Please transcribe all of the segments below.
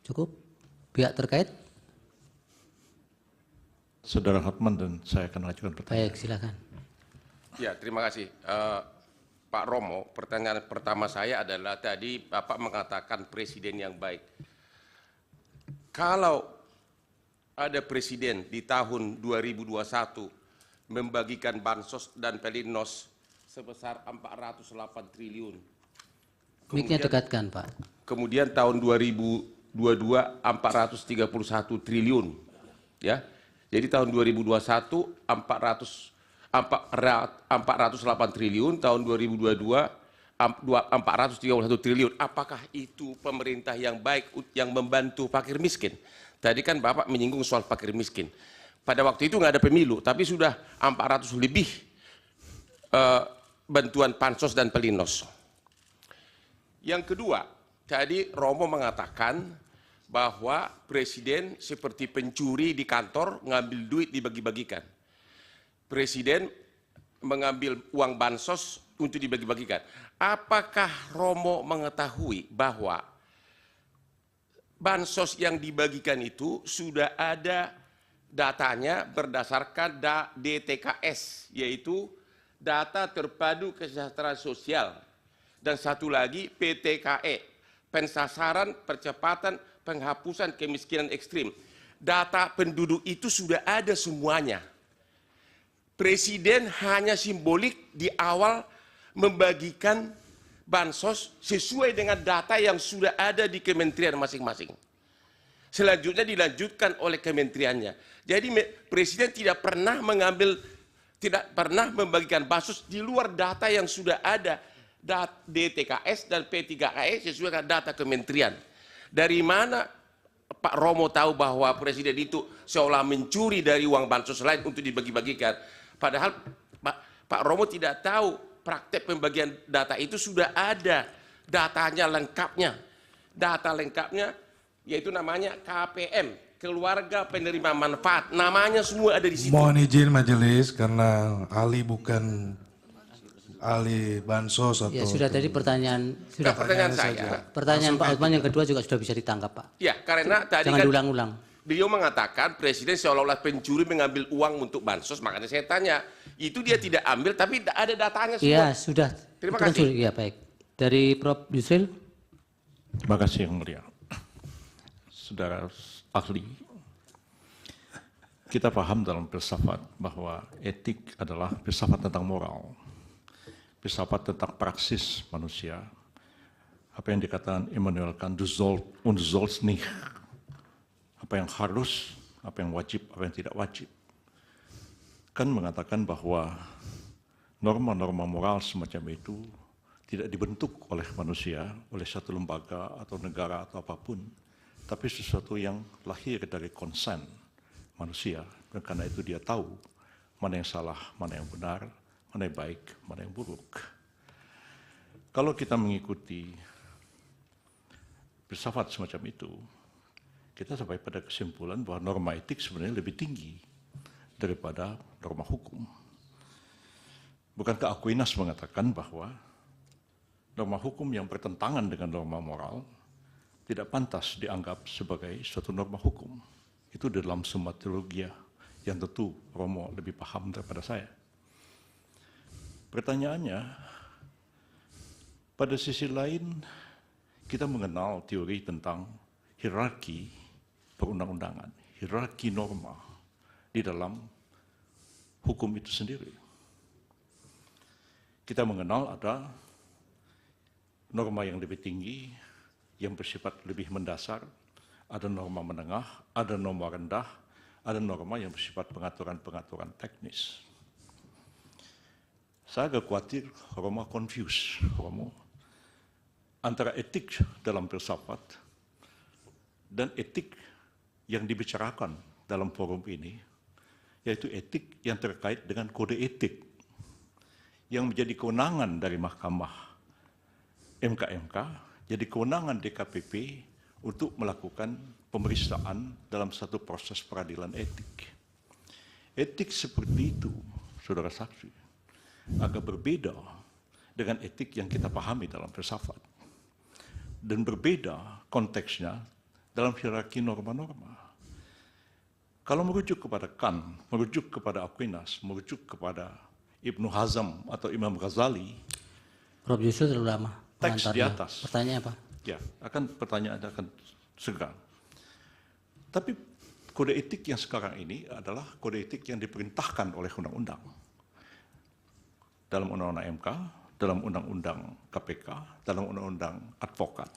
Cukup? Pihak terkait? Saudara Hotman dan saya akan mengajukan pertanyaan. Baik, silakan. Ya, terima kasih. Pak Romo, pertanyaan pertama saya adalah tadi Bapak mengatakan presiden yang baik. Kalau ada presiden di tahun 2021 membagikan bansos dan pelinsos sebesar 408 triliun. Mic-nya dekatkan, Pak. Kemudian tahun 2022 431 triliun. Ya. Jadi tahun 2021 408 triliun, tahun 2022 431 triliun. Apakah itu pemerintah yang baik yang membantu fakir miskin? Tadi kan Bapak menyinggung soal fakir miskin. Pada waktu itu nggak ada pemilu, tapi sudah 400 lebih bantuan pansos dan pelinsos. Yang kedua, tadi Romo mengatakan bahwa presiden seperti pencuri di kantor ngambil duit dibagi-bagikan. Presiden mengambil uang bansos untuk dibagi-bagikan. Apakah Romo mengetahui bahwa bansos yang dibagikan itu sudah ada datanya berdasarkan DTKS, yaitu data terpadu kesejahteraan sosial, dan satu lagi PTKE, pensasaran percepatan penghapusan kemiskinan ekstrim. Data penduduk itu sudah ada semuanya. Presiden hanya simbolik di awal membagikan bansos sesuai dengan data yang sudah ada di kementerian masing-masing. Selanjutnya dilanjutkan oleh kementeriannya. Jadi presiden tidak pernah membagikan bansos di luar data yang sudah ada, DTKS dan P3KE sesuai dengan data kementerian. Dari mana Pak Romo tahu bahwa presiden itu seolah mencuri dari uang bansos lain untuk dibagi-bagikan? Padahal Pak Romo tidak tahu praktek pembagian data itu sudah ada datanya lengkapnya. Data lengkapnya yaitu namanya KPM, Keluarga Penerima Manfaat. Namanya semua ada di situ. Mohon izin majelis karena ahli bukan ahli bansos atau... Ya, sudah tadi pertanyaan. Sudah. Pertanyaan saya. Pertanyaan Pak Hotman yang kedua juga sudah bisa ditangkap, Pak. Ya, karena tadi Jangan kan diulang-ulang. beliau mengatakan presiden seolah-olah pencuri mengambil uang untuk bansos. Makanya saya tanya, itu dia tidak ambil tapi ada datanya semua. Iya, sudah. Terima Itu kan kasih. Iya, baik. Dari Prof. Yusril. Terima kasih Yang Mulia. Saudara ahli, kita paham dalam filsafat bahwa etik adalah filsafat tentang moral, filsafat tentang praksis manusia. Apa yang dikatakan Immanuel Kant, du sollst nicht, apa yang harus, apa yang wajib, apa yang tidak wajib. Kan mengatakan bahwa norma-norma moral semacam itu tidak dibentuk oleh manusia, oleh satu lembaga atau negara atau apapun, tapi sesuatu yang lahir dari konsen manusia. Dan karena itu dia tahu mana yang salah, mana yang benar, mana yang baik, mana yang buruk. Kalau kita mengikuti filsafat semacam itu, kita sampai pada kesimpulan bahwa norma etik sebenarnya lebih tinggi daripada norma hukum. Bukankah Aquinas mengatakan bahwa norma hukum yang bertentangan dengan norma moral tidak pantas dianggap sebagai suatu norma hukum? Itu dalam semua teologi yang tentu Romo lebih paham daripada saya. Pertanyaannya, pada sisi lain kita mengenal teori tentang hierarki perundang-undangan, hierarki norma di dalam hukum itu sendiri. Kita mengenal ada norma yang lebih tinggi, yang bersifat lebih mendasar, ada norma menengah, ada norma rendah, ada norma yang bersifat pengaturan-pengaturan teknis. Saya agak khawatir Romo confuse, antara etik dalam filsafat dan etik yang dibicarakan dalam forum ini, yaitu etik yang terkait dengan kode etik yang menjadi kewenangan dari Mahkamah MK, jadi kewenangan DKPP untuk melakukan pemeriksaan dalam satu proses peradilan etik. Etik seperti itu, saudara saksi, agak berbeda dengan etik yang kita pahami dalam filsafat. Dan berbeda konteksnya dalam hierarki norma-norma. Kalau merujuk kepada Kant, merujuk kepada Aquinas, merujuk kepada Ibnu Hazm atau Imam Ghazali, Prof. Yusril terlalu lama. teks di pengantarnya. atas. Pertanyaannya apa? Ya, pertanyaan akan segera. Tapi kode etik yang sekarang ini adalah kode etik yang diperintahkan oleh undang-undang. Dalam undang-undang MK, dalam undang-undang KPK, dalam undang-undang advokat.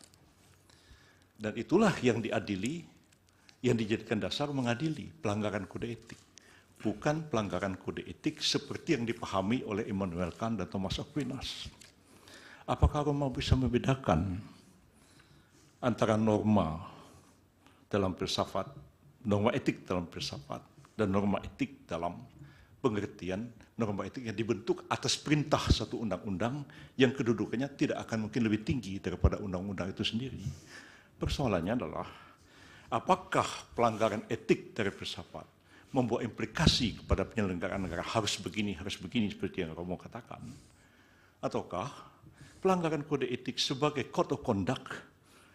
Dan itulah yang diadili, yang dijadikan dasar mengadili pelanggaran kode etik. Bukan pelanggaran kode etik seperti yang dipahami oleh Immanuel Kant dan Thomas Aquinas. Apakah Roma bisa membedakan antara norma dalam filsafat, norma etik dalam filsafat, dan norma etik dalam pengertian norma etik yang dibentuk atas perintah satu undang-undang yang kedudukannya tidak akan mungkin lebih tinggi daripada undang-undang itu sendiri. Persoalannya adalah, apakah pelanggaran etik dari filsafat membawa implikasi kepada penyelenggaraan negara harus begini seperti yang Romo katakan, ataukah pelanggaran kode etik sebagai code of conduct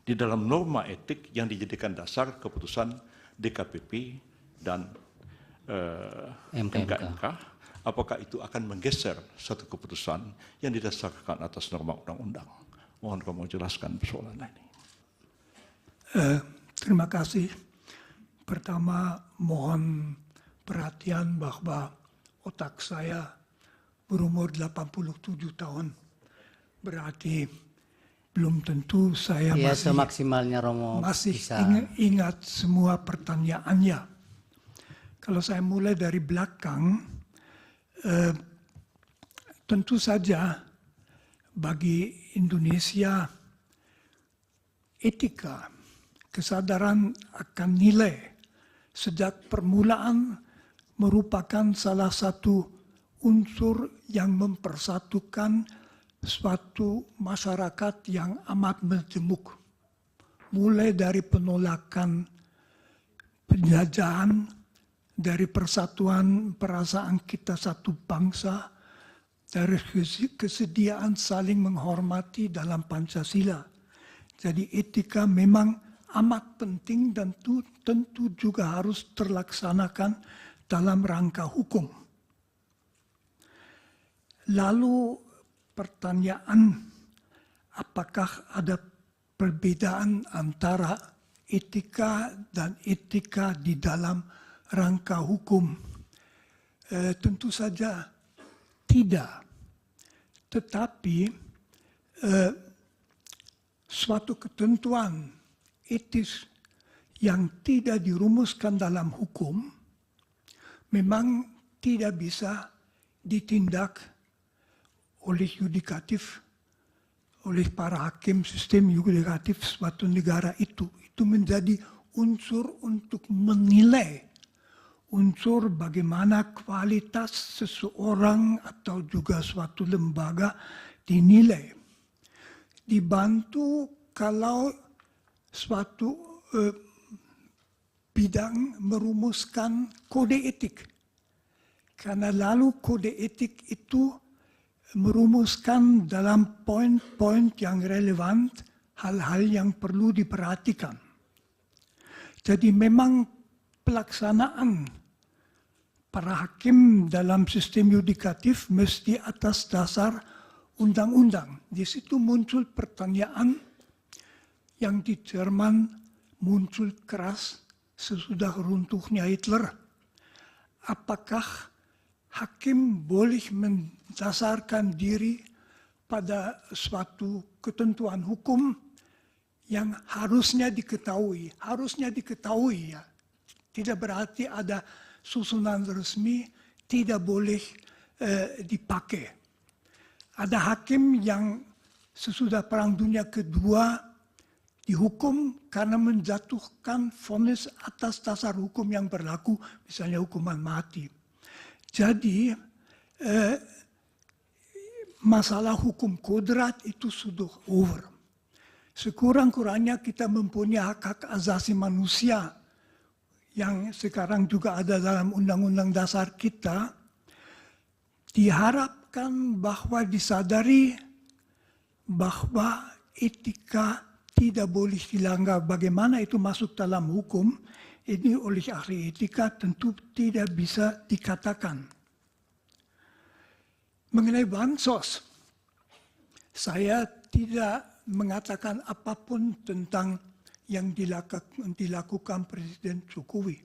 di dalam norma etik yang dijadikan dasar keputusan DKPP dan MKMK, apakah itu akan menggeser satu keputusan yang didasarkan atas norma undang-undang? Mohon Romo jelaskan persoalan ini. Terima kasih. Pertama, mohon perhatian bahwa otak saya berumur 87 tahun. Berarti belum tentu saya Ya, masih semaksimalnya Romo bisa. ingat semua pertanyaannya. Kalau saya mulai dari belakang, tentu saja bagi Indonesia etika, kesadaran akan nilai sejak permulaan merupakan salah satu unsur yang mempersatukan suatu masyarakat yang amat majemuk. Mulai dari penolakan penjajahan, dari persatuan perasaan kita satu bangsa, dari kesediaan saling menghormati dalam Pancasila. Jadi etika memang amat penting dan tentu juga harus terlaksanakan dalam rangka hukum. Lalu pertanyaan, apakah ada perbedaan antara etika dan etika di dalam rangka hukum? Tentu saja tidak. Tetapi suatu ketentuan etis yang tidak dirumuskan dalam hukum memang tidak bisa ditindak oleh yudikatif, oleh para hakim sistem yudikatif suatu negara itu. Itu menjadi unsur untuk menilai, unsur bagaimana kualitas seseorang atau juga suatu lembaga dinilai. Dibantu kalau suatu bidang merumuskan kode etik. Karena lalu kode etik itu merumuskan dalam poin-poin yang relevan hal-hal yang perlu diperhatikan. Jadi memang pelaksanaan para hakim dalam sistem yudikatif mesti atas dasar undang-undang. Di situ muncul pertanyaan yang di Jerman muncul keras sesudah runtuhnya Hitler. Apakah hakim boleh mendasarkan diri pada suatu ketentuan hukum yang harusnya diketahui ya. Tidak berarti ada susunan resmi tidak boleh dipakai. Ada hakim yang sesudah Perang Dunia Kedua dihukum karena menjatuhkan vonis atas dasar hukum yang berlaku, misalnya hukuman mati. Jadi masalah hukum kodrat itu sudah over. Sekurang-kurangnya kita mempunyai hak-hak asasi manusia yang sekarang juga ada dalam undang-undang dasar kita. Diharapkan bahwa disadari bahwa etika tidak boleh dilanggar. Bagaimana itu masuk dalam hukum, ini oleh ahli etika tentu tidak bisa dikatakan. Mengenai bansos, saya tidak mengatakan apapun tentang yang dilakukan Presiden Jokowi.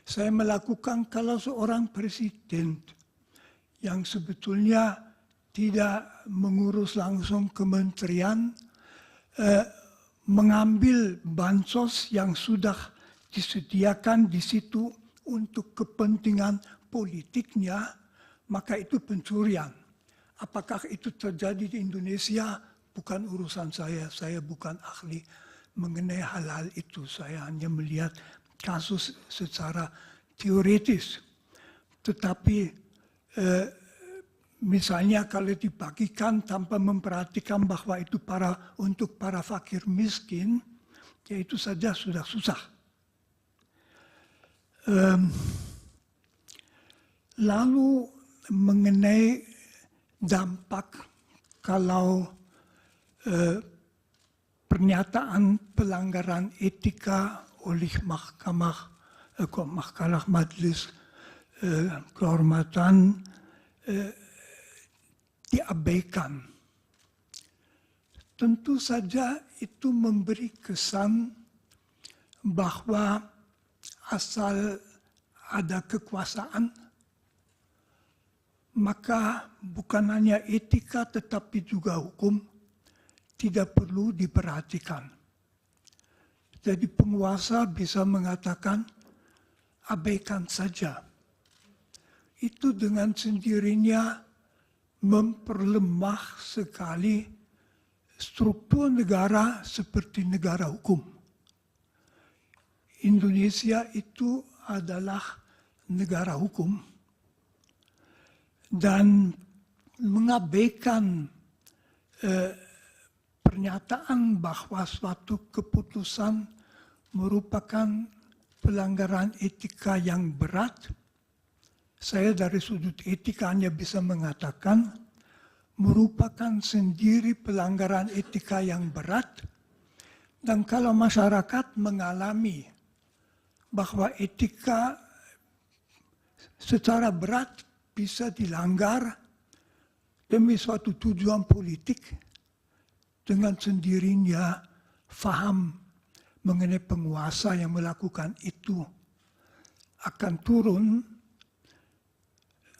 Saya melakukan kalau seorang presiden yang sebetulnya tidak mengurus langsung kementerian, mengambil bansos yang sudah disediakan di situ untuk kepentingan politiknya, maka itu pencurian. Apakah itu terjadi di Indonesia? Bukan urusan saya bukan ahli mengenai hal-hal itu. Saya hanya melihat kasus secara teoritis. Tetapi misalnya kalau dibagikan tanpa memperhatikan bahwa itu untuk para fakir miskin, ya itu saja sudah susah. Lalu mengenai dampak kalau pernyataan pelanggaran etika oleh Mahkamah Majelis Kehormatan diabaikan. Tentu saja itu memberi kesan bahwa asal ada kekuasaan, maka bukan hanya etika tetapi juga hukum tidak perlu diperhatikan. Jadi penguasa bisa mengatakan abaikan saja. Itu dengan sendirinya memperlemah sekali struktur negara seperti negara hukum. Indonesia itu adalah negara hukum dan mengabaikan pernyataan bahwa suatu keputusan merupakan pelanggaran etika yang berat. Saya dari sudut etika hanya bisa mengatakan merupakan sendiri pelanggaran etika yang berat. Dan kalau masyarakat mengalami bahwa etika secara berat bisa dilanggar demi suatu tujuan politik, dengan sendirinya faham mengenai penguasa yang melakukan itu akan turun,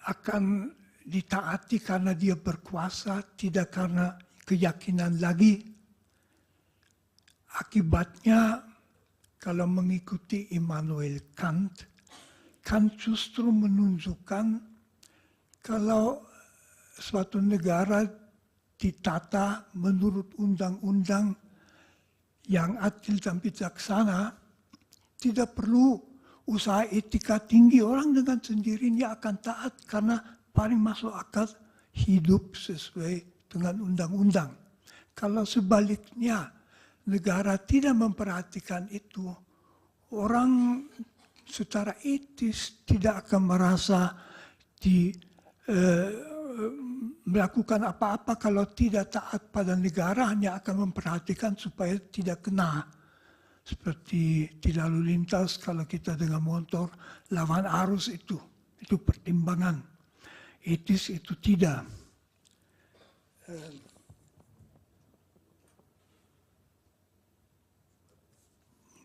akan ditaati karena dia berkuasa, tidak karena keyakinan lagi. Akibatnya, kalau mengikuti Immanuel Kant, Kant justru menunjukkan kalau suatu negara ditata menurut undang-undang yang adil dan bijaksana, tidak perlu usaha etika tinggi. Orang dengan sendirinya akan taat karena paling masuk akal hidup sesuai dengan undang-undang. Kalau sebaliknya negara tidak memperhatikan itu, orang secara etis tidak akan merasa melakukan apa-apa kalau tidak taat pada negara, hanya akan memperhatikan supaya tidak kena. Seperti di lalu lintas kalau kita dengan motor lawan arus itu pertimbangan. Etis itu tidak.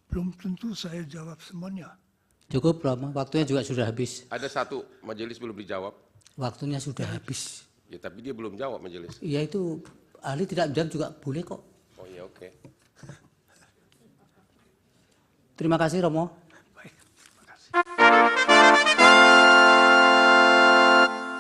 Belum tentu saya jawab semuanya. Cukup, Romo. Waktunya juga sudah habis. Ada satu majelis belum dijawab. Waktunya sudah habis. Ya, tapi dia belum jawab majelis. Iya, itu ahli tidak menjawab juga boleh kok. Oh iya, oke. Terima kasih, Romo.